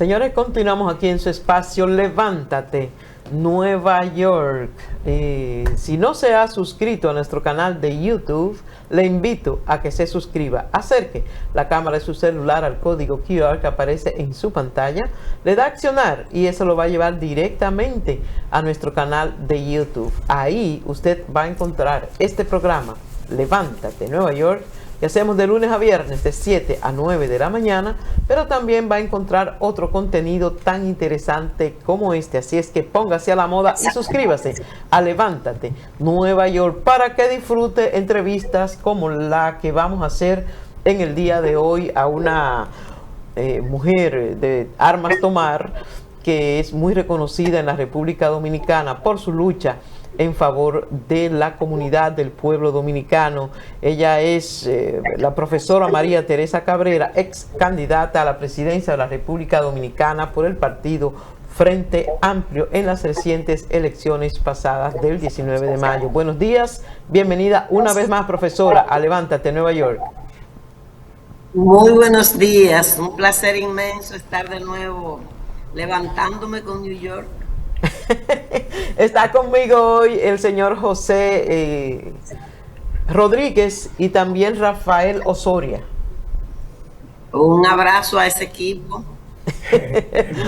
Señores, continuamos aquí en su espacio Levántate, Nueva York. Si no se ha suscrito a nuestro canal de YouTube, le invito a que se suscriba. Acerque la cámara de su celular al código QR que aparece en su pantalla, le da a accionar y eso lo va a llevar directamente a nuestro canal de YouTube. Ahí usted va a encontrar este programa, Levántate, Nueva York, que hacemos de lunes a viernes de 7 a 9 de la mañana, pero también va a encontrar otro contenido tan interesante como este. Así es que póngase a la moda y suscríbase a Levántate Nueva York para que disfrute entrevistas como la que vamos a hacer en el día de hoy a una mujer de armas tomar que es muy reconocida en la República Dominicana por su lucha en favor de la comunidad del pueblo dominicano. Ella es la profesora María Teresa Cabrera, ex candidata a la presidencia de la República Dominicana por el partido Frente Amplio en las recientes elecciones pasadas del 19 de mayo. Buenos días, bienvenida una vez más, profesora, a Levántate Nueva York. Muy buenos días, un placer inmenso estar de nuevo levantándome con New York. Está conmigo hoy el señor José Rodríguez y también Rafael Osoria. Un abrazo a ese equipo.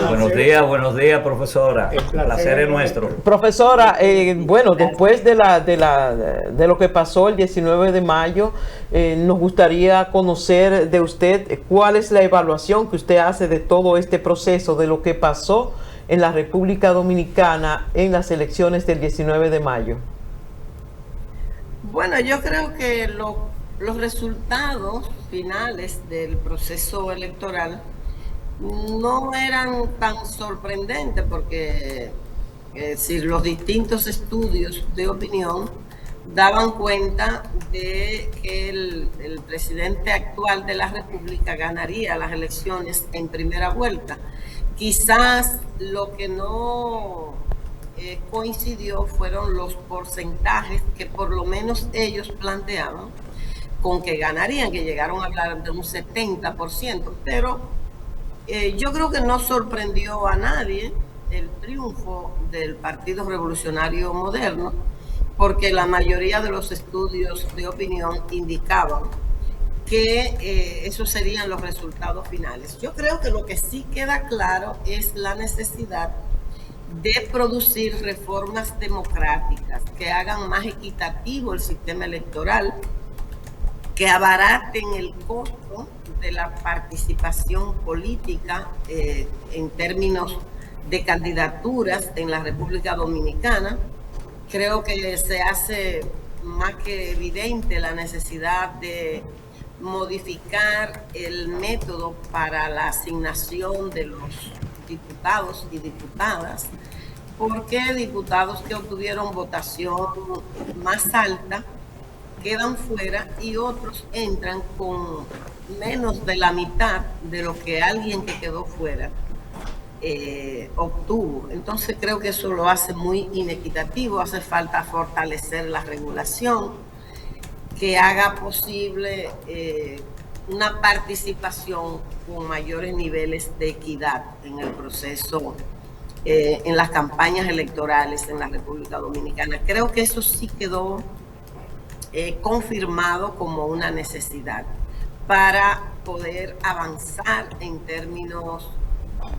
Buenos días, profesora. El placer es nuestro. Profesora, bueno, después de lo que pasó el 19 de mayo, nos gustaría conocer de usted cuál es la evaluación que usted hace de todo este proceso, de lo que pasó en la República Dominicana en las elecciones del 19 de mayo. Bueno, yo creo que los resultados finales del proceso electoral no eran tan sorprendentes porque si los distintos estudios de opinión daban cuenta de que el presidente actual de la República ganaría las elecciones en primera vuelta. Quizás lo que no coincidió fueron los porcentajes que por lo menos ellos planteaban con que ganarían, que llegaron a hablar de un 70%, pero yo creo que no sorprendió a nadie el triunfo del Partido Revolucionario Moderno, porque la mayoría de los estudios de opinión indicaban que esos serían los resultados finales. Yo creo que lo que sí queda claro es la necesidad de producir reformas democráticas que hagan más equitativo el sistema electoral, que abaraten el costo de la participación política en términos de candidaturas en la República Dominicana. Creo que se hace más que evidente la necesidad de modificar el método para la asignación de los diputados y diputadas, porque diputados que obtuvieron votación más alta quedan fuera y otros entran con menos de la mitad de lo que alguien que quedó fuera obtuvo. Entonces creo que eso lo hace muy inequitativo. Hace falta fortalecer la regulación que haga posible una participación con mayores niveles de equidad en el proceso, en las campañas electorales en la República Dominicana. Creo que eso sí quedó confirmado como una necesidad para poder avanzar en términos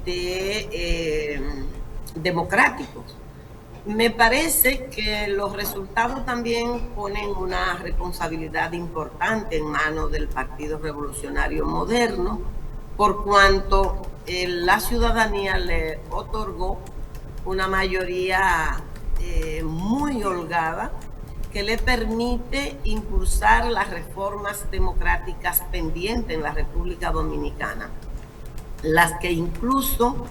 de democráticos. Me parece que los resultados también ponen una responsabilidad importante en manos del Partido Revolucionario Moderno, por cuanto la ciudadanía le otorgó una mayoría muy holgada que le permite impulsar las reformas democráticas pendientes en la República Dominicana, las que incluso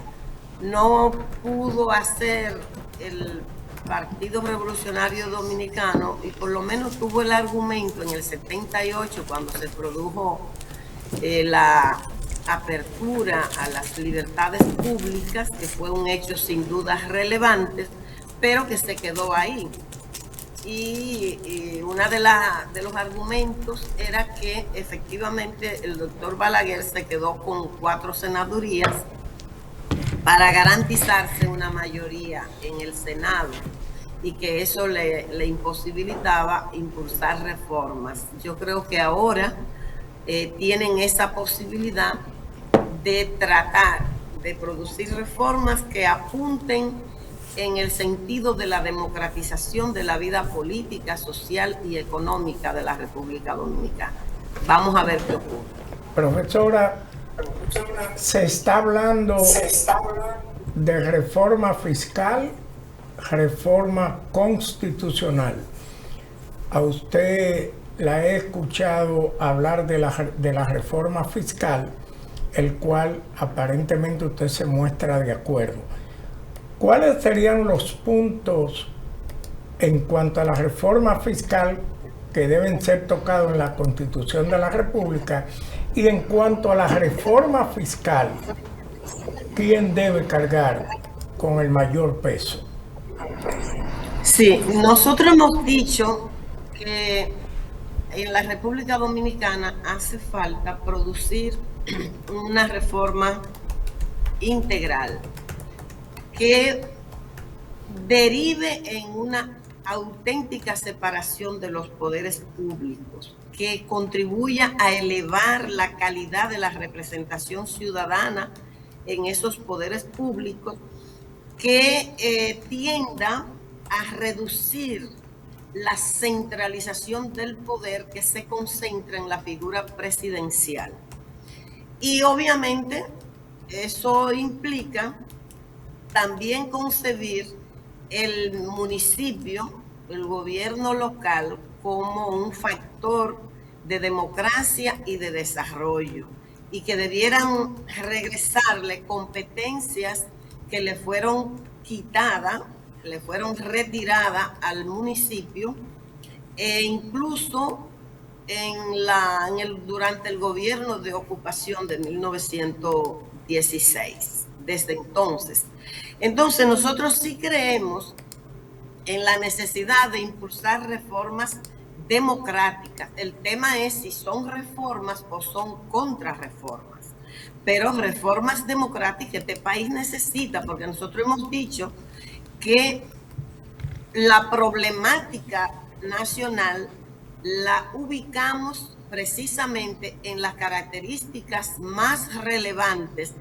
no pudo hacer el Partido Revolucionario Dominicano, y por lo menos tuvo el argumento en el 78 cuando se produjo la apertura a las libertades públicas, que fue un hecho sin dudas relevante, pero que se quedó ahí. Y una de los argumentos era que efectivamente el doctor Balaguer se quedó con 4 senadurías para garantizarse una mayoría en el Senado y que eso le imposibilitaba impulsar reformas. Yo creo que ahora tienen esa posibilidad de tratar de producir reformas que apunten en el sentido de la democratización de la vida política, social y económica de la República Dominicana. Vamos a ver qué ocurre. Profesora, se está hablando de reforma fiscal, reforma constitucional. A usted la he escuchado hablar de la reforma fiscal, el cual aparentemente usted se muestra de acuerdo. ¿Cuáles serían los puntos en cuanto a la reforma fiscal que deben ser tocados en la Constitución de la República? Y en cuanto a la reforma fiscal, ¿quién debe cargar con el mayor peso? Sí, nosotros hemos dicho que en la República Dominicana hace falta producir una reforma integral que derive en una auténtica separación de los poderes públicos, que contribuya a elevar la calidad de la representación ciudadana en esos poderes públicos, que tienda a reducir la centralización del poder que se concentra en la figura presidencial. Y obviamente eso implica también concebir el municipio, el gobierno local, como un factor de democracia y de desarrollo, y que debieran regresarle competencias que le fueron quitadas, le fueron retiradas al municipio, e incluso durante el gobierno de ocupación de 1916, desde entonces. Entonces nosotros sí creemos en la necesidad de impulsar reformas democráticas. El tema es si son reformas o son contrarreformas, pero reformas democráticas este país necesita, porque nosotros hemos dicho que la problemática nacional la ubicamos precisamente en las características más relevantes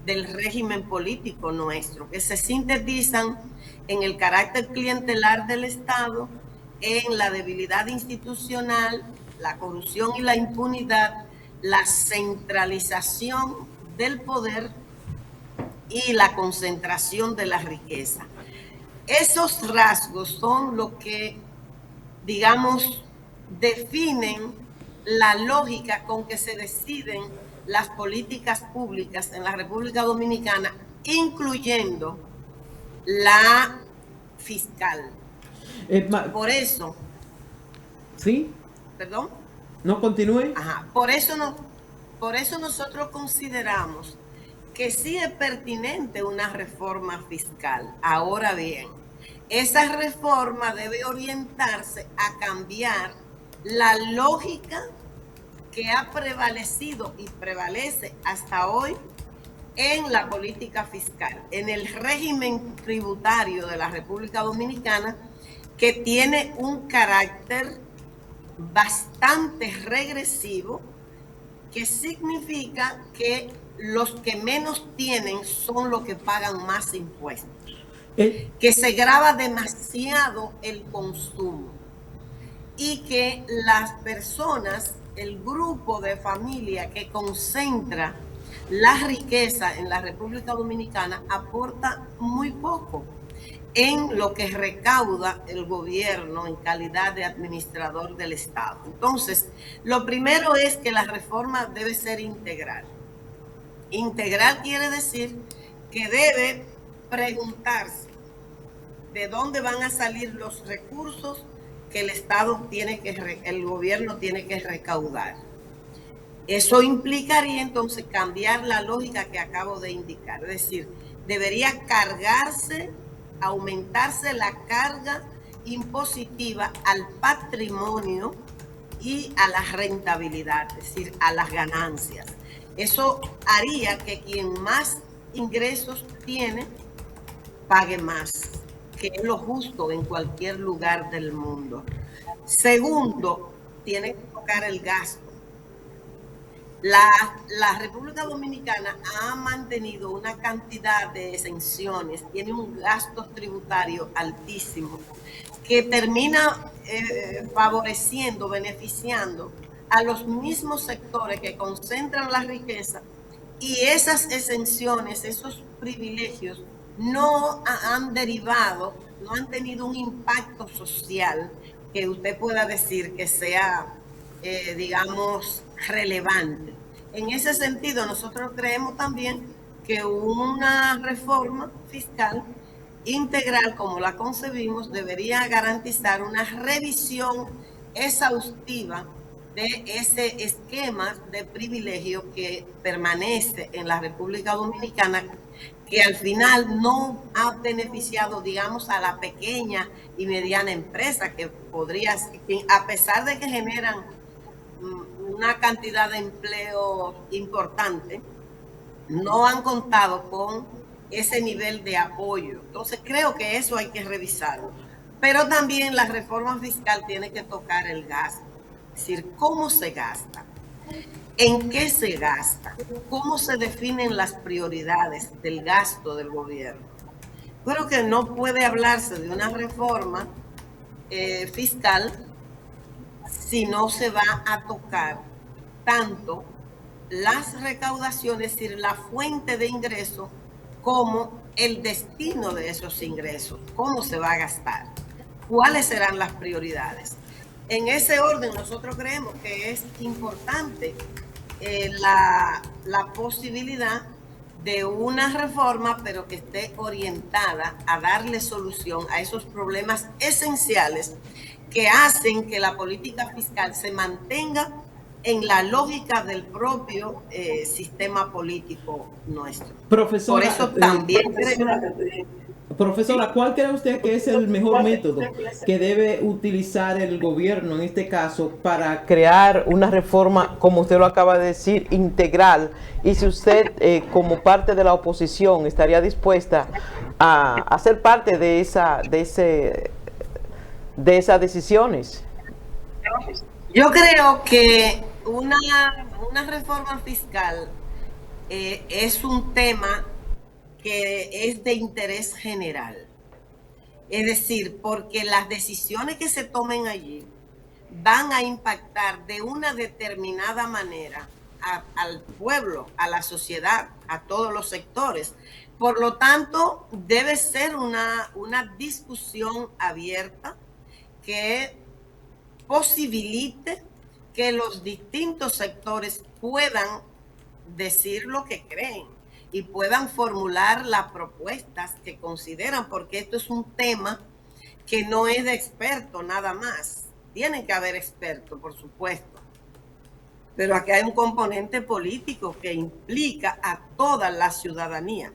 del régimen político nuestro, que se sintetizan en el carácter clientelar del Estado, en la debilidad institucional, la corrupción y la impunidad, la centralización del poder y la concentración de la riqueza. Esos rasgos son lo que, digamos, definen la lógica con que se deciden las políticas públicas en la República Dominicana, incluyendo la fiscal. Por eso. ¿Sí? ¿Perdón? No, continúe. Ajá. Por eso nosotros consideramos que sí es pertinente una reforma fiscal. Ahora bien, esa reforma debe orientarse a cambiar la lógica que ha prevalecido y prevalece hasta hoy en la política fiscal, en el régimen tributario de la República Dominicana, que tiene un carácter bastante regresivo, que significa que los que menos tienen son los que pagan más impuestos, que se grava demasiado el consumo y que las personas, el grupo de familia que concentra la riqueza en la República Dominicana aporta muy poco en lo que recauda el gobierno en calidad de administrador del Estado. Entonces, lo primero es que la reforma debe ser integral. Integral quiere decir que debe preguntarse de dónde van a salir los recursos que el Estado el gobierno tiene que recaudar. Eso implicaría entonces cambiar la lógica que acabo de indicar, es decir, debería aumentarse la carga impositiva al patrimonio y a la rentabilidad, es decir, a las ganancias. Eso haría que quien más ingresos tiene, pague más, que es lo justo en cualquier lugar del mundo. Segundo, tiene que tocar el gasto. La República Dominicana ha mantenido una cantidad de exenciones, tiene un gasto tributario altísimo, que termina favoreciendo, beneficiando a los mismos sectores que concentran la riqueza, y esas exenciones, esos privilegios no han derivado, no han tenido un impacto social que usted pueda decir que sea, digamos, relevante. En ese sentido, nosotros creemos también que una reforma fiscal integral, como la concebimos, debería garantizar una revisión exhaustiva de ese esquema de privilegio que permanece en la República Dominicana, que al final no ha beneficiado, digamos, a la pequeña y mediana empresa, que podría, a pesar de que generan una cantidad de empleo importante, no han contado con ese nivel de apoyo. Entonces creo que eso hay que revisarlo. Pero también la reforma fiscal tiene que tocar el gasto. Es decir, ¿cómo se gasta? ¿En qué se gasta? ¿Cómo se definen las prioridades del gasto del gobierno? Creo que no puede hablarse de una reforma fiscal si no se va a tocar tanto las recaudaciones, es decir, la fuente de ingreso, como el destino de esos ingresos, cómo se va a gastar, cuáles serán las prioridades. En ese orden, nosotros creemos que es importante la posibilidad de una reforma, pero que esté orientada a darle solución a esos problemas esenciales que hacen que la política fiscal se mantenga en la lógica del propio sistema político nuestro. Profesora, por eso también profesora, ¿cuál cree usted que es el mejor método que debe utilizar el gobierno en este caso para crear una reforma, como usted lo acaba de decir, integral? Y si usted, como parte de la oposición, estaría dispuesta a ser parte de esas decisiones. Yo creo que una reforma fiscal es un tema que es de interés general. Es decir, porque las decisiones que se tomen allí van a impactar de una determinada manera al pueblo, a la sociedad, a todos los sectores. Por lo tanto, debe ser una discusión abierta que posibilite que los distintos sectores puedan decir lo que creen y puedan formular las propuestas que consideran, porque esto es un tema que no es de expertos nada más. Tienen que haber expertos, por supuesto, pero aquí hay un componente político que implica a toda la ciudadanía,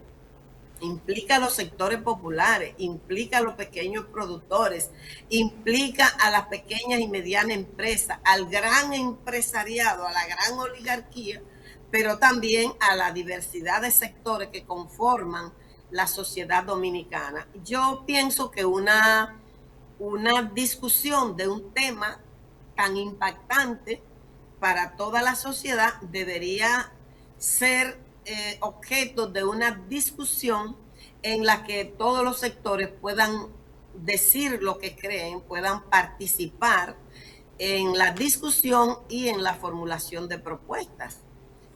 implica a los sectores populares, implica a los pequeños productores, implica a las pequeñas y medianas empresas, al gran empresariado, a la gran oligarquía, pero también a la diversidad de sectores que conforman la sociedad dominicana. Yo pienso que una discusión de un tema tan impactante para toda la sociedad debería ser objeto de una discusión en la que todos los sectores puedan decir lo que creen, puedan participar en la discusión y en la formulación de propuestas.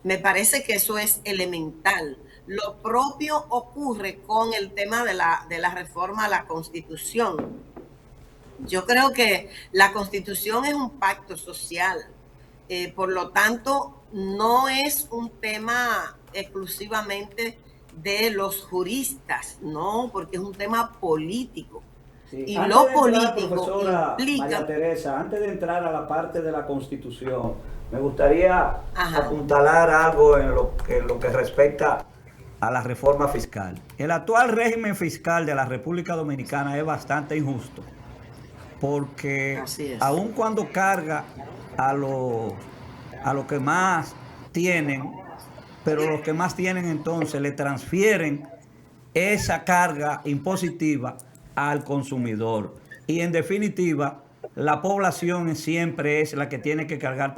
Me parece que eso es elemental. Lo propio ocurre con el tema de la reforma a la Constitución. Yo creo que la Constitución es un pacto social. Por lo tanto, no es un tema exclusivamente de los juristas, no, porque es un tema político. Sí. Y Antes lo de entrar, político profesora implica... María Teresa, antes de entrar a la parte de la Constitución, me gustaría apuntalar algo en lo que respecta a la reforma fiscal. El actual régimen fiscal de la República Dominicana es bastante injusto, porque aun cuando carga a lo que más tienen, pero los que más tienen entonces le transfieren esa carga impositiva al consumidor. Y en definitiva, la población siempre es la que tiene que cargar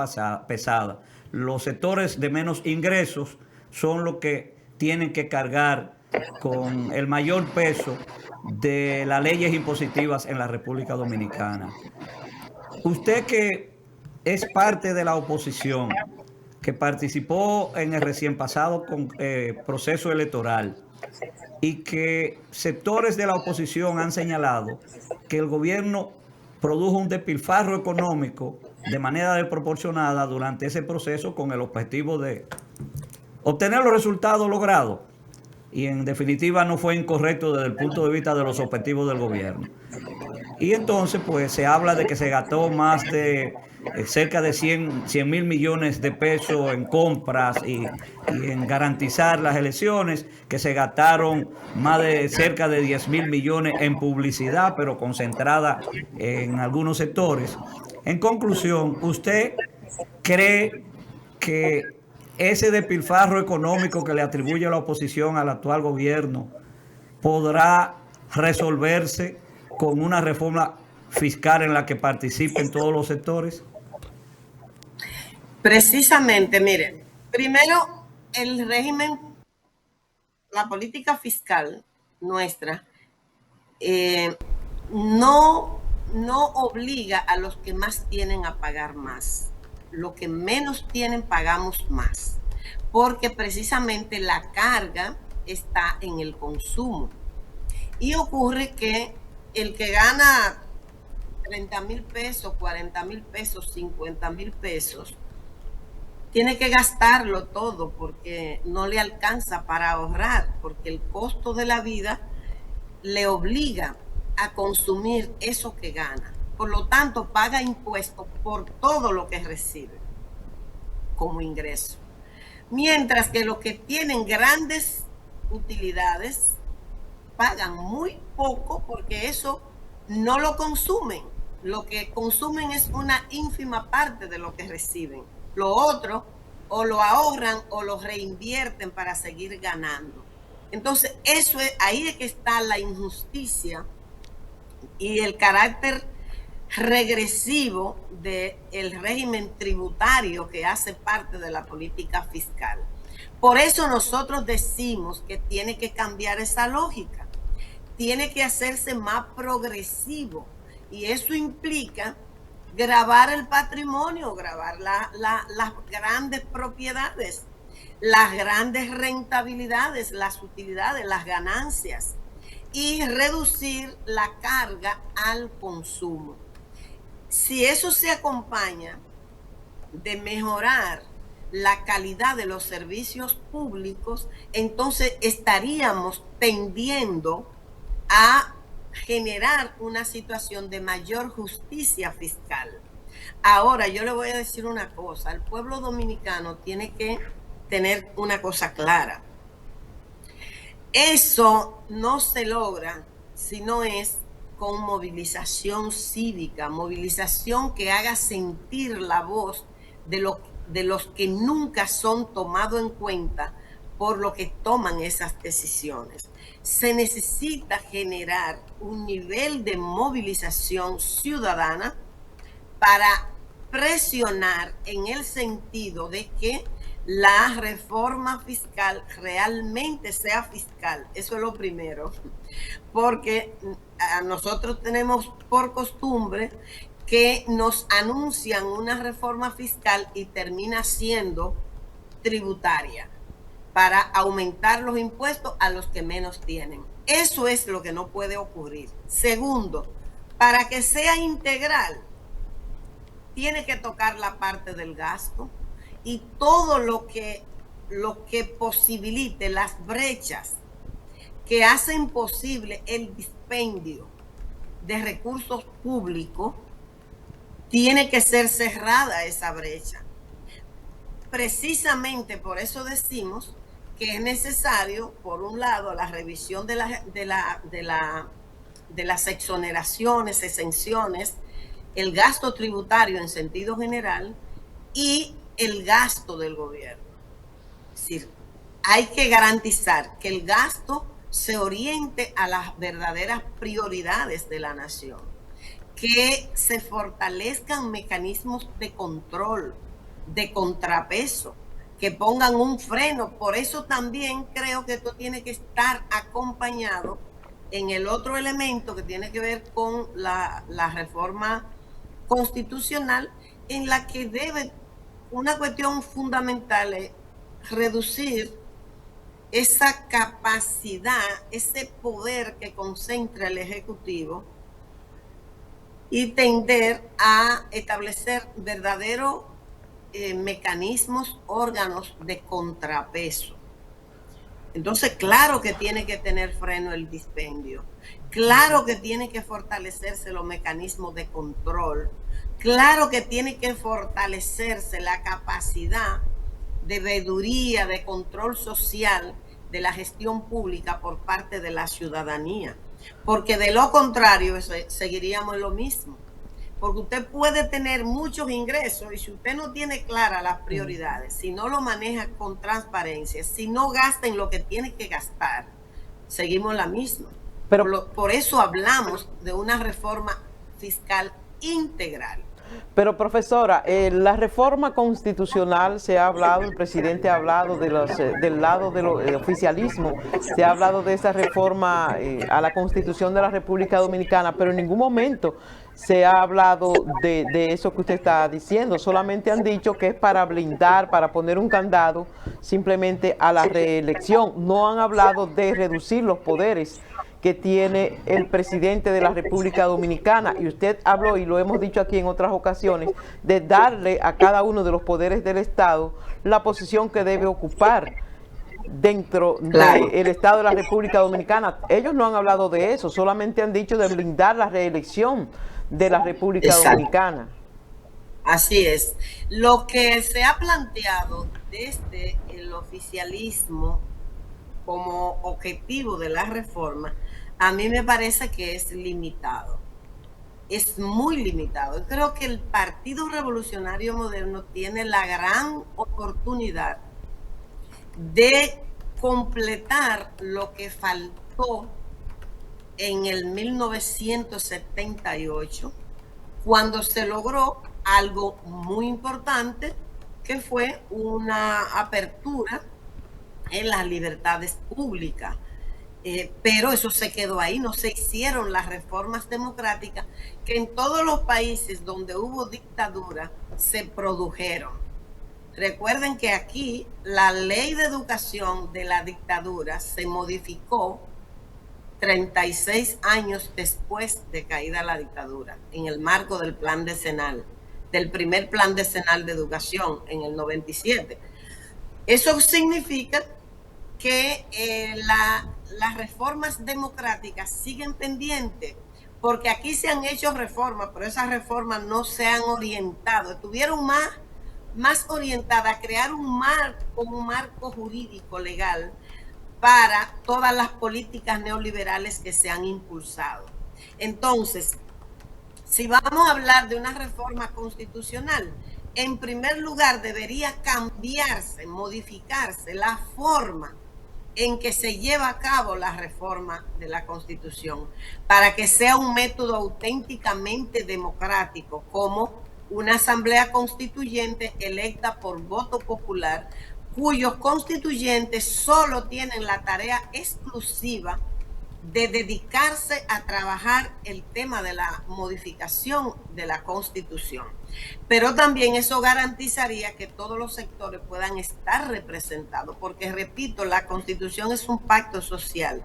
pesada. Los sectores de menos ingresos son los que tienen que cargar con el mayor peso de las leyes impositivas en la República Dominicana. Usted que es parte de la oposición, que participó en el recién pasado proceso electoral y que sectores de la oposición han señalado que el gobierno produjo un despilfarro económico de manera desproporcionada durante ese proceso con el objetivo de obtener los resultados logrados, y en definitiva no fue incorrecto desde el punto de vista de los objetivos del gobierno. Y entonces pues se habla de que se gastó más de cerca de 100.000 millones de pesos en compras y en garantizar las elecciones, que se gastaron más de cerca de 10.000 millones en publicidad, pero concentrada en algunos sectores. En conclusión, ¿usted cree que ese despilfarro económico que le atribuye la oposición al actual gobierno podrá resolverse con una reforma fiscal en la que participen todos los sectores? Precisamente, miren, primero el régimen, la política fiscal nuestra no obliga a los que más tienen a pagar más. Los que menos tienen pagamos más, porque precisamente la carga está en el consumo. Y ocurre que el que gana 30,000 pesos, 40,000 pesos, 50,000 pesos, tiene que gastarlo todo porque no le alcanza para ahorrar, porque el costo de la vida le obliga a consumir eso que gana. Por lo tanto, paga impuestos por todo lo que recibe como ingreso. Mientras que los que tienen grandes utilidades pagan muy poco porque eso no lo consumen. Lo que consumen es una ínfima parte de lo que reciben. Lo otro o lo ahorran o lo reinvierten para seguir ganando. Entonces, eso es, ahí es que está la injusticia y el carácter regresivo del régimen tributario que hace parte de la política fiscal. Por eso nosotros decimos que tiene que cambiar esa lógica, tiene que hacerse más progresivo, y eso implica gravar el patrimonio, gravar las grandes propiedades, las grandes rentabilidades, las utilidades, las ganancias, y reducir la carga al consumo. Si eso se acompaña de mejorar la calidad de los servicios públicos, entonces estaríamos tendiendo a generar una situación de mayor justicia fiscal. Ahora, yo le voy a decir una cosa, el pueblo dominicano tiene que tener una cosa clara. Eso no se logra si no es con movilización cívica, movilización que haga sentir la voz de los que nunca son tomados en cuenta por lo que toman esas decisiones. Se necesita generar un nivel de movilización ciudadana para presionar en el sentido de que la reforma fiscal realmente sea fiscal. Eso es lo primero, porque nosotros tenemos por costumbre que nos anuncian una reforma fiscal y termina siendo tributaria para aumentar los impuestos a los que menos tienen. Eso es lo que no puede ocurrir. Segundo, para que sea integral, tiene que tocar la parte del gasto y todo lo que posibilite las brechas que hacen posible el dispendio de recursos públicos, tiene que ser cerrada esa brecha. Precisamente por eso decimos que es necesario, por un lado, la revisión de las exoneraciones, exenciones, el gasto tributario en sentido general y el gasto del gobierno. Es decir, hay que garantizar que el gasto se oriente a las verdaderas prioridades de la nación, que se fortalezcan mecanismos de control, de contrapeso, que pongan un freno. Por eso también creo que esto tiene que estar acompañado en el otro elemento que tiene que ver con la reforma constitucional, en la que debe, una cuestión fundamental es reducir esa capacidad, ese poder que concentra el Ejecutivo y tender a establecer verdaderos mecanismos, órganos de contrapeso. Entonces, claro que tiene que tener freno el dispendio, claro que tiene que fortalecerse los mecanismos de control, claro que tiene que fortalecerse la capacidad de veeduría, de control social de la gestión pública por parte de la ciudadanía, porque de lo contrario seguiríamos en lo mismo. Porque usted puede tener muchos ingresos y si usted no tiene claras las prioridades, si no lo maneja con transparencia, si no gasta en lo que tiene que gastar, seguimos la misma. Pero por eso hablamos de una reforma fiscal integral. Pero profesora, la reforma constitucional se ha hablado, el presidente ha hablado de del lado del oficialismo, se ha hablado de esa reforma a la Constitución de la República Dominicana, pero en ningún momento se ha hablado de eso que usted está diciendo. Solamente han dicho que es para blindar, para poner un candado simplemente a la reelección. No han hablado de reducir los poderes que tiene el presidente de la República Dominicana, y usted habló, y lo hemos dicho aquí en otras ocasiones, de darle a cada uno de los poderes del Estado la posición que debe ocupar dentro del Estado de la República Dominicana. Ellos no han hablado de eso, solamente han dicho de blindar la reelección de la República Dominicana. Así es. Lo que se ha planteado desde el oficialismo como objetivo de la reforma, a mí me parece que es limitado. Es muy limitado. Yo creo que el Partido Revolucionario Moderno tiene la gran oportunidad de completar lo que faltó en el 1978, cuando se logró algo muy importante, que fue una apertura en las libertades públicas. Pero eso se quedó ahí, no se hicieron las reformas democráticas que en todos los países donde hubo dictadura se produjeron. Recuerden que aquí la ley de educación de la dictadura se modificó 36 años después de caída la dictadura, en el marco del plan decenal, del primer plan decenal de educación en el 97. Eso significa que las reformas democráticas siguen pendientes, porque aquí se han hecho reformas, pero esas reformas no se han orientado, estuvieron más orientadas a crear un marco jurídico legal para todas las políticas neoliberales que se han impulsado. Entonces, si vamos a hablar de una reforma constitucional, en primer lugar debería cambiarse, modificarse la forma en que se lleva a cabo la reforma de la Constitución, para que sea un método auténticamente democrático, como una asamblea constituyente electa por voto popular, cuyos constituyentes solo tienen la tarea exclusiva de dedicarse a trabajar el tema de la modificación de la Constitución. Pero también eso garantizaría que todos los sectores puedan estar representados, porque repito, la Constitución es un pacto social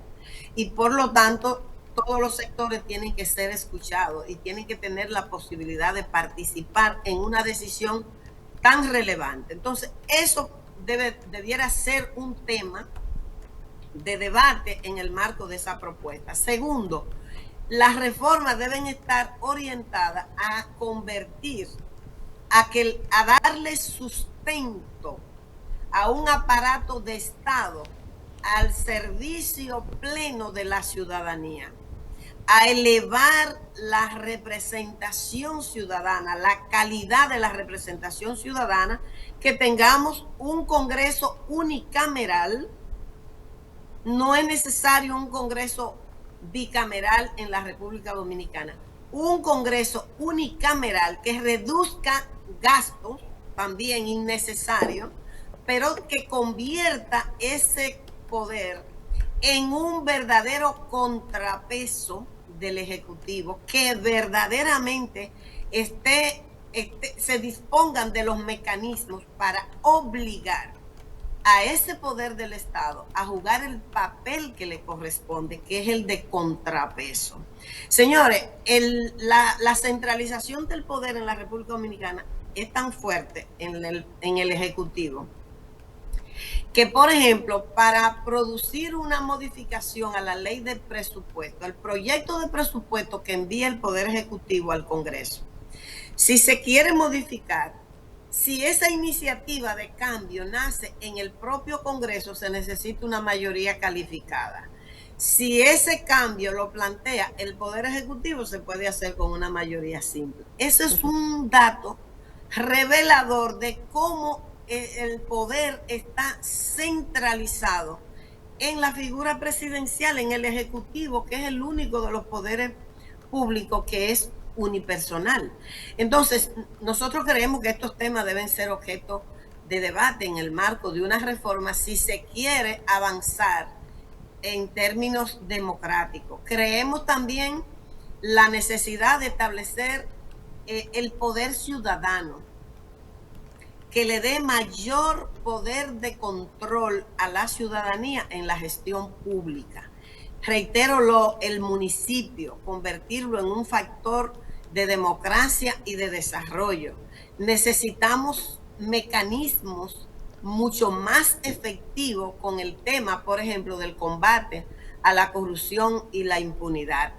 y por lo tanto todos los sectores tienen que ser escuchados y tienen que tener la posibilidad de participar en una decisión tan relevante. Entonces, eso debiera ser un tema de debate en el marco de esa propuesta. Segundo, las reformas deben estar orientadas a convertir, a darle sustento a un aparato de Estado al servicio pleno de la ciudadanía, a elevar la representación ciudadana, la calidad de la representación ciudadana, que tengamos un Congreso unicameral. No es necesario un Congreso bicameral en la República Dominicana. Un Congreso unicameral que reduzca gastos también innecesarios, pero que convierta ese poder en un verdadero contrapeso del Ejecutivo, que verdaderamente se dispongan de los mecanismos para obligar a ese poder del Estado a jugar el papel que le corresponde, que es el de contrapeso. Señores, la centralización del poder en la República Dominicana es tan fuerte en el Ejecutivo que, por ejemplo, para producir una modificación a la ley de presupuesto, el proyecto de presupuesto que envía el Poder Ejecutivo al Congreso, si se quiere modificar, si esa iniciativa de cambio nace en el propio Congreso, se necesita una mayoría calificada. Si ese cambio lo plantea el Poder Ejecutivo, se puede hacer con una mayoría simple. Ese es un dato revelador de cómo el poder está centralizado en la figura presidencial, en el Ejecutivo, que es el único de los poderes públicos que es unipersonal. Entonces, nosotros creemos que estos temas deben ser objeto de debate en el marco de una reforma si se quiere avanzar en términos democráticos. Creemos también la necesidad de establecer el poder ciudadano, que le dé mayor poder de control a la ciudadanía en la gestión pública. Reitero, el municipio, convertirlo en un factor de democracia y de desarrollo. Necesitamos mecanismos mucho más efectivos con el tema, por ejemplo, del combate a la corrupción y la impunidad.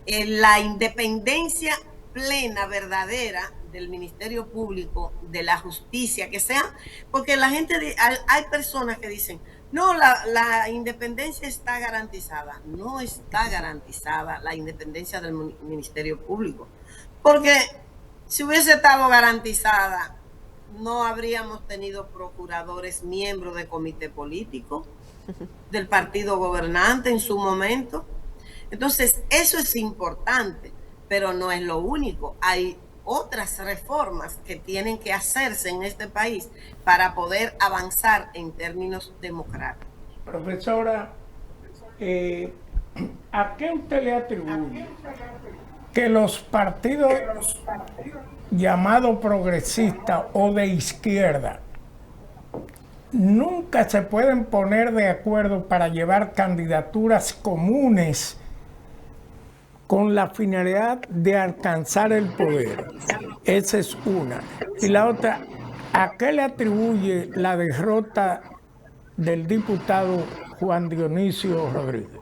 La independencia plena, verdadera, del Ministerio Público, de la justicia, que sea, porque la gente, hay personas que dicen, no, la independencia está garantizada. No está garantizada la independencia del Ministerio Público, porque si hubiese estado garantizada, no habríamos tenido procuradores miembros de comité político, del partido gobernante en su momento. Entonces, eso es importante, pero no es lo único. Hay otras reformas que tienen que hacerse en este país para poder avanzar en términos democráticos. Profesora, ¿a qué usted le atribuye que los partidos llamados progresistas o de izquierda nunca se pueden poner de acuerdo para llevar candidaturas comunes con la finalidad de alcanzar el poder? Esa es una. Y la otra, ¿a qué le atribuye la derrota del diputado Juan Dionisio Rodríguez?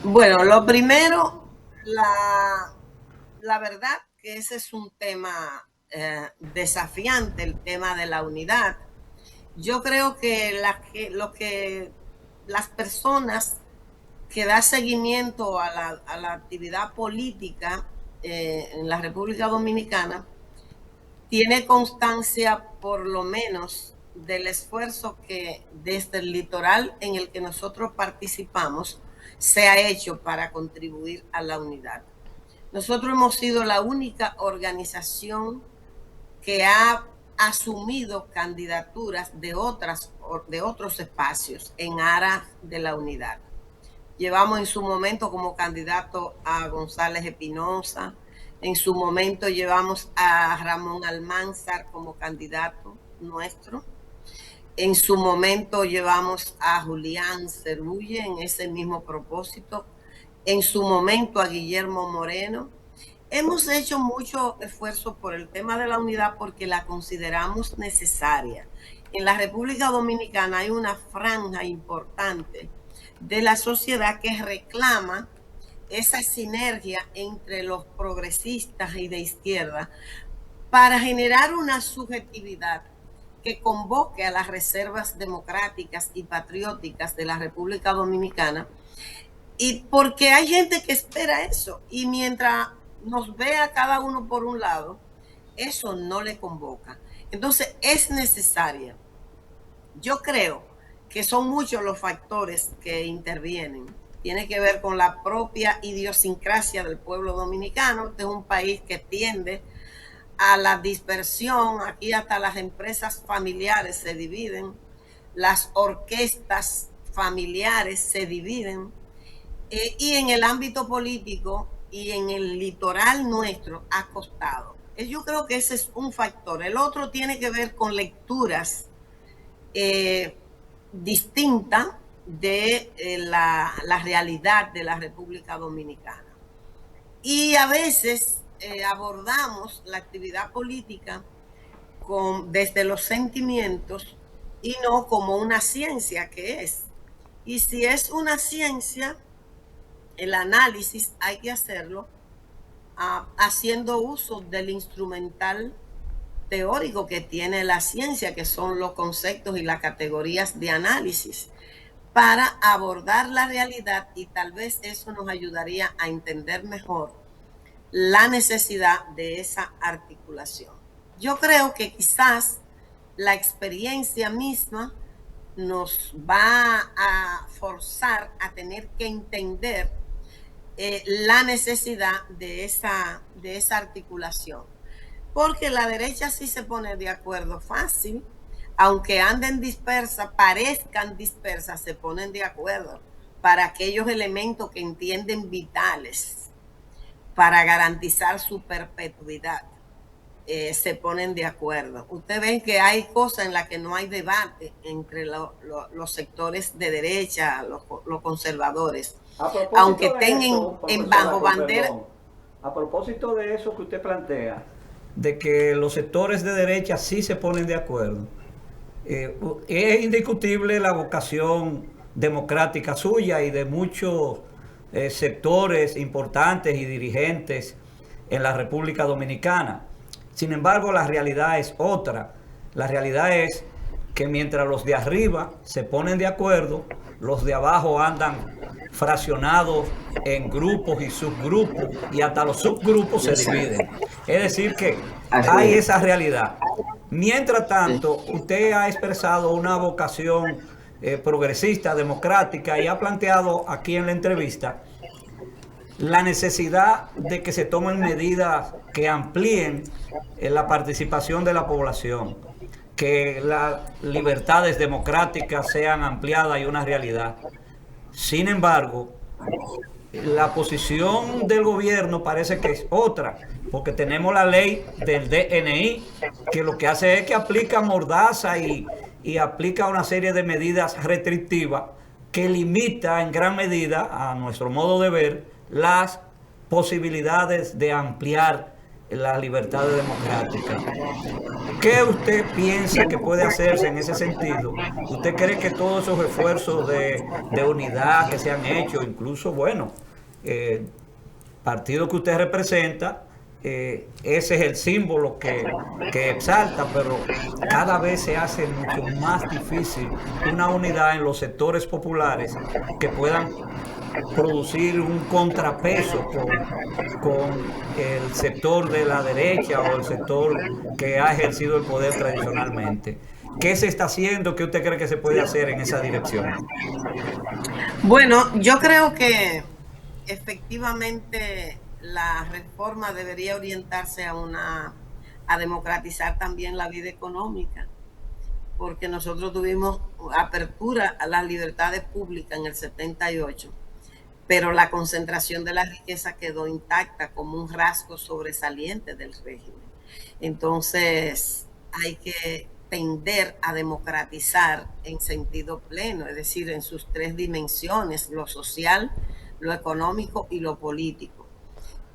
Bueno, lo primero, la verdad que ese es un tema desafiante, el tema de la unidad. Yo creo que las personas que da seguimiento a la actividad política en la República Dominicana tiene constancia, por lo menos, del esfuerzo que desde el litoral en el que nosotros participamos se ha hecho para contribuir a la unidad. Nosotros hemos sido la única organización que ha asumido candidaturas de otros espacios en aras de la unidad. Llevamos en su momento como candidato a González Espinosa, en su momento llevamos a Ramón Almanzar como candidato nuestro, en su momento llevamos a Julián Cerulle en ese mismo propósito, en su momento a Guillermo Moreno. Hemos hecho mucho esfuerzo por el tema de la unidad porque la consideramos necesaria. En la República Dominicana hay una franja importante de la sociedad que reclama esa sinergia entre los progresistas y de izquierda para generar una subjetividad que convoque a las reservas democráticas y patrióticas de la República Dominicana Y porque hay gente que espera eso. Y mientras nos vea cada uno por un lado, eso no le convoca. Entonces es necesaria. Yo creo que son muchos los factores que intervienen. Tiene que ver con la propia idiosincrasia del pueblo dominicano. Este es un país que tiende a la dispersión. Aquí hasta las empresas familiares se dividen, las orquestas familiares se dividen, y en el ámbito político y en el litoral nuestro ha costado. Yo creo que ese es un factor. El otro tiene que ver con lecturas distinta de la realidad de la República Dominicana. Y a veces abordamos la actividad política desde los sentimientos y no como una ciencia que es. Y si es una ciencia, el análisis hay que hacerlo haciendo uso del instrumental teórico que tiene la ciencia, que son los conceptos y las categorías de análisis, para abordar la realidad, y tal vez eso nos ayudaría a entender mejor la necesidad de esa articulación. Yo creo que quizás la experiencia misma nos va a forzar a tener que entender la necesidad de esa articulación. Porque la derecha sí se pone de acuerdo fácil, aunque anden dispersas, parezcan dispersas, se ponen de acuerdo para aquellos elementos que entienden vitales para garantizar su perpetuidad. Se ponen de acuerdo. Ustedes ven que hay cosas en las que no hay debate entre los sectores de derecha, los conservadores, aunque tengan en bajo bandera. A propósito de eso que usted plantea, de que los sectores de derecha sí se ponen de acuerdo, es indiscutible la vocación democrática suya y de muchos sectores importantes y dirigentes en la República Dominicana. Sin embargo, la realidad es otra. La realidad es que mientras los de arriba se ponen de acuerdo, los de abajo andan fraccionados en grupos y subgrupos, y hasta los subgrupos se dividen. Es decir que hay esa realidad. Mientras tanto, usted ha expresado una vocación progresista, democrática, y ha planteado aquí en la entrevista la necesidad de que se tomen medidas que amplíen la participación de la población, que las libertades democráticas sean ampliadas y una realidad. Sin embargo, la posición del gobierno parece que es otra, porque tenemos la ley del DNI, que lo que hace es que aplica mordaza y aplica una serie de medidas restrictivas que limita en gran medida, a nuestro modo de ver, las posibilidades de ampliar las libertades democráticas. ¿Qué usted piensa que puede hacerse en ese sentido? ¿Usted cree que todos esos esfuerzos de unidad que se han hecho, incluso, bueno, partido que usted representa, ese es el símbolo que exalta, pero cada vez se hace mucho más difícil una unidad en los sectores populares que puedan producir un contrapeso con el sector de la derecha o el sector que ha ejercido el poder tradicionalmente? ¿Qué se está haciendo? ¿Qué usted cree que se puede hacer en esa dirección? Bueno, yo creo que efectivamente la reforma debería orientarse a democratizar también la vida económica, porque nosotros tuvimos apertura a las libertades públicas en el 78, pero la concentración de la riqueza quedó intacta como un rasgo sobresaliente del régimen. Entonces hay que tender a democratizar en sentido pleno, es decir, en sus tres dimensiones: lo social, lo económico y lo político.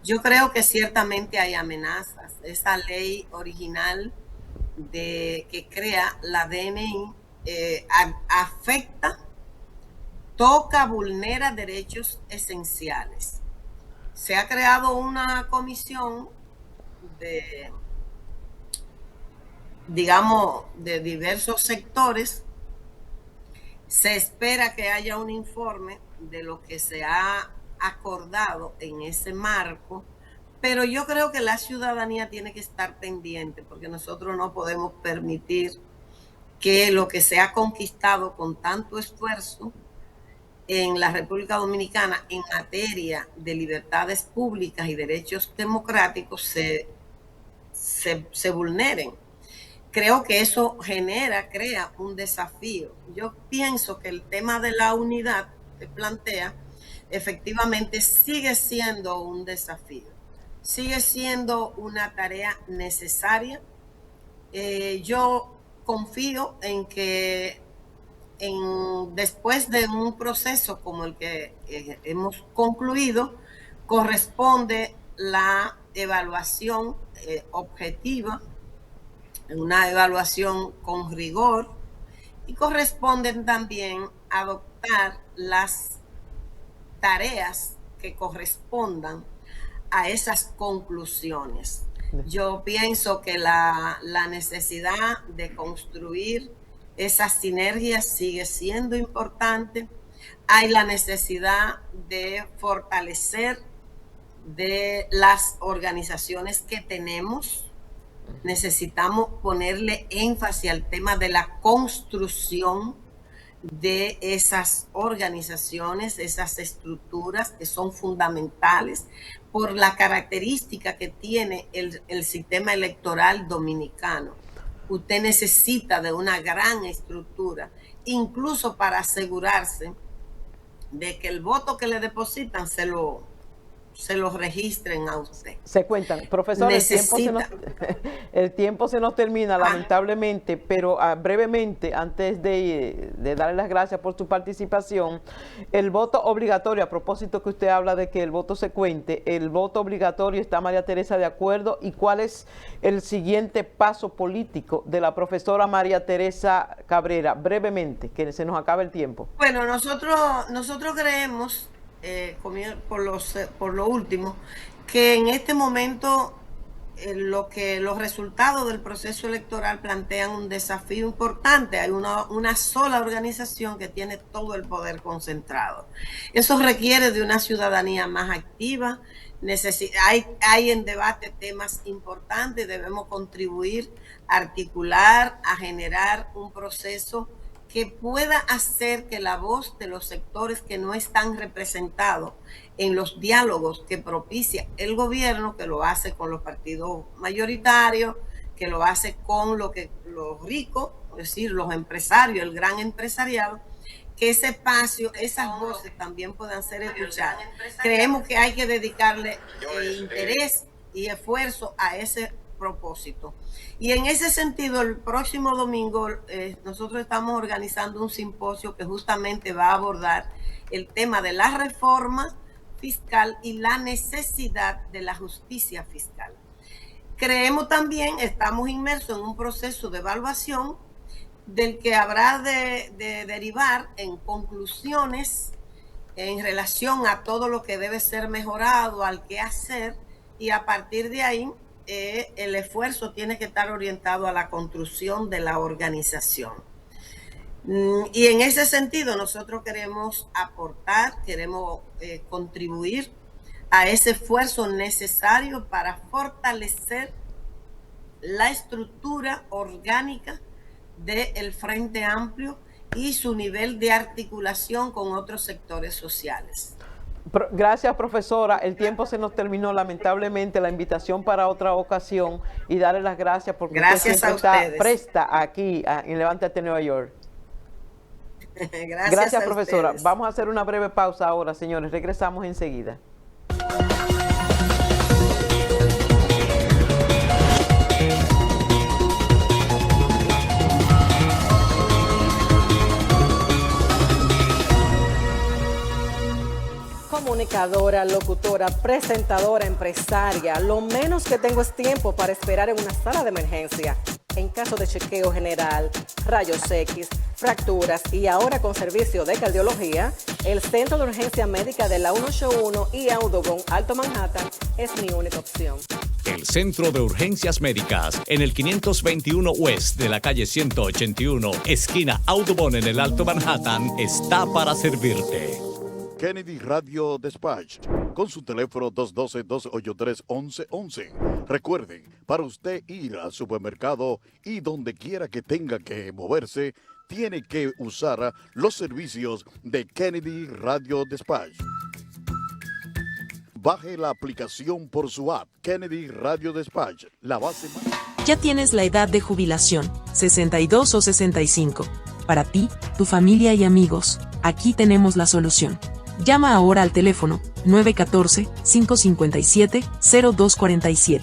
Yo creo que ciertamente hay amenazas. Esa ley original que crea la DNI afecta, toca, vulnera derechos esenciales. Se ha creado una comisión de diversos sectores. Se espera que haya un informe de lo que se ha acordado en ese marco, pero yo creo que la ciudadanía tiene que estar pendiente, porque nosotros no podemos permitir que lo que se ha conquistado con tanto esfuerzo en la República Dominicana en materia de libertades públicas y derechos democráticos se vulneren. Creo que eso crea un desafío. Yo pienso que el tema de la unidad que plantea efectivamente sigue siendo un desafío, sigue siendo una tarea necesaria. Yo confío en que después de un proceso como el que hemos concluido, corresponde la evaluación objetiva, una evaluación con rigor, y corresponden también adoptar las tareas que correspondan a esas conclusiones. Yo pienso que la necesidad de construir esas sinergias sigue siendo importante. Hay la necesidad de fortalecer de las organizaciones que tenemos. Necesitamos ponerle énfasis al tema de la construcción de esas organizaciones, esas estructuras que son fundamentales por la característica que tiene el sistema electoral dominicano. Usted necesita de una gran estructura, incluso para asegurarse de que el voto que le depositan se lo registren a usted. Se cuentan. Profesor, el tiempo se nos termina, lamentablemente, pero brevemente, antes de darle las gracias por su participación, el voto obligatorio, a propósito que usted habla de que el voto se cuente, el voto obligatorio, ¿está María Teresa de acuerdo? ¿Y cuál es el siguiente paso político de la profesora María Teresa Cabrera? Brevemente, que se nos acaba el tiempo. Bueno, nosotros creemos, por lo último, que en este momento los resultados del proceso electoral plantean un desafío importante. Hay una sola organización que tiene todo el poder concentrado. Eso requiere de una ciudadanía más activa. Hay en debate temas importantes. Debemos contribuir a articular, a generar un proceso que pueda hacer que la voz de los sectores que no están representados en los diálogos que propicia el gobierno, que lo hace con los partidos mayoritarios, que lo hace con los ricos, es decir, los empresarios, el gran empresariado, que ese espacio, esas voces también puedan ser escuchadas. Creemos que hay que dedicarle interés y esfuerzo a ese propósito. Y en ese sentido, el próximo domingo nosotros estamos organizando un simposio que justamente va a abordar el tema de la reforma fiscal y la necesidad de la justicia fiscal. Creemos también, estamos inmersos en un proceso de evaluación del que habrá de derivar en conclusiones en relación a todo lo que debe ser mejorado, al qué hacer, y a partir de ahí el esfuerzo tiene que estar orientado a la construcción de la organización. Y en ese sentido nosotros queremos aportar, queremos contribuir a ese esfuerzo necesario para fortalecer la estructura orgánica del Frente Amplio y su nivel de articulación con otros sectores sociales. Gracias, profesora. El tiempo se nos terminó, lamentablemente. La invitación para otra ocasión, y darle las gracias porque gracias usted siempre está presta aquí en Levántate Nueva York. Gracias, profesora. Ustedes. Vamos a hacer una breve pausa ahora, señores. Regresamos enseguida. Comunicadora, locutora, presentadora, empresaria. Lo menos que tengo es tiempo para esperar en una sala de emergencia. En caso de chequeo general, rayos X, fracturas y ahora con servicio de cardiología, el Centro de Urgencia Médica de la 181 y Audubon, Alto Manhattan, es mi única opción. El Centro de Urgencias Médicas, en el 521 West de la calle 181, esquina Audubon en el Alto Manhattan, está para servirte. Kennedy Radio Dispatch con su teléfono 212-283-1111. Recuerden, para usted ir al supermercado y donde quiera que tenga que moverse, tiene que usar los servicios de Kennedy Radio Dispatch. Baje la aplicación por su app, Kennedy Radio Dispatch, la base más... Ya tienes la edad de jubilación, 62 o 65. Para ti, tu familia y amigos, aquí tenemos la solución. Llama ahora al teléfono 914-557-0247.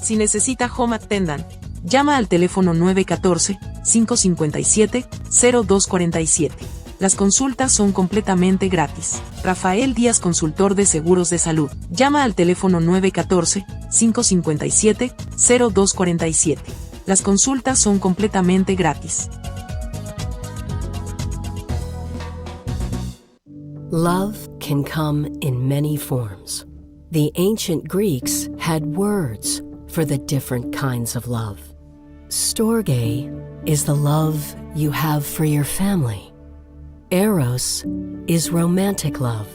Si necesita home attendant, llama al teléfono 914-557-0247. Las consultas son completamente gratis. Rafael Díaz, consultor de seguros de salud. Llama al teléfono 914-557-0247. Las consultas son completamente gratis. Love can come in many forms. The ancient Greeks had words for the different kinds of love. Storge is the love you have for your family. Eros is romantic love.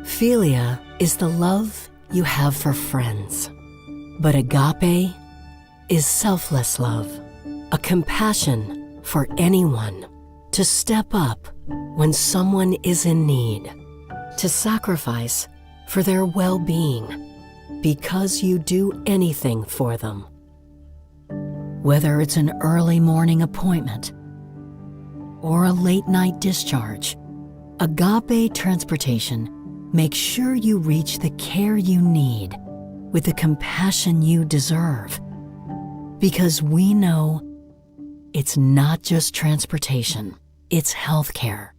Philia is the love you have for friends. But agape is selfless love, a compassion for anyone, to step up when someone is in need, to sacrifice for their well-being because you do anything for them. Whether it's an early morning appointment or a late-night discharge, Agape Transportation makes sure you reach the care you need with the compassion you deserve. Because we know it's not just transportation, it's healthcare.